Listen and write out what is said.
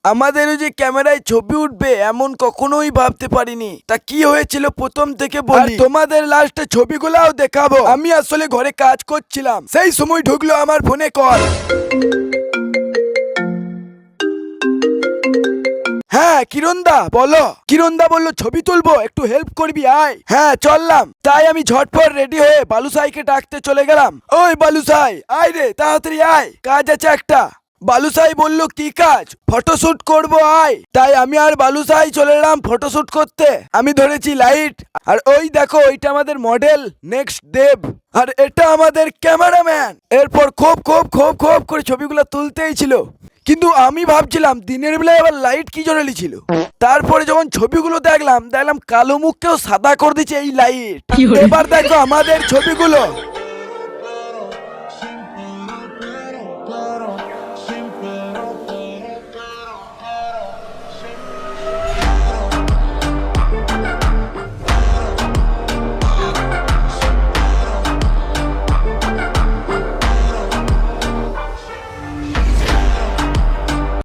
আমাদের ওই যে ক্যামেরায় ছবি উঠবে এমন কখনোই ভাবতে পারিনি। তা কি হয়েছিল প্রথম থেকে বলি, তোমাদের লাস্টে ছবিগুলাও দেখাবো। আমি আসলে ঘরে কাজ করছিলাম, সেই সময় ঢুকলো আমার ফোনে কল। হ্যাঁ কিরণদা বলো। কিরণদা বললো ছবি তুলবো, একটু হেল্প করবি আয়। হ্যাঁ চললাম। তাই আমি ঝটপট রেডি হয়ে বালুসাইকে ডাকতে চলে গেলাম। ওই বালুসাই আয় রে, তাড়াতাড়ি আয়, কাজ আছে একটা। বালুসাই বলল কি কাজ? ফটোশুট করবো আয়। তাই আমি আর বালুসাই চলে এলাম ফটোশুট করতে। আমি ধরেছি লাইট, আর ওই দেখো ওইটা আমাদের মডেল নেক্সট দেব, আর এটা আমাদের ক্যামেরাম্যান। এরপর খুব খুব খুব খুব করে ছবিগুলো তুলতেই ছিল, কিন্তু আমি ভাবছিলাম দিনের বেলায় আবার লাইট কি জন্য ছিল। তারপরে যখন ছবিগুলো দেখলাম কালো মুখকেও সাদা করে দিচ্ছে এই লাইট। এবার দেখো আমাদের ছবিগুলো।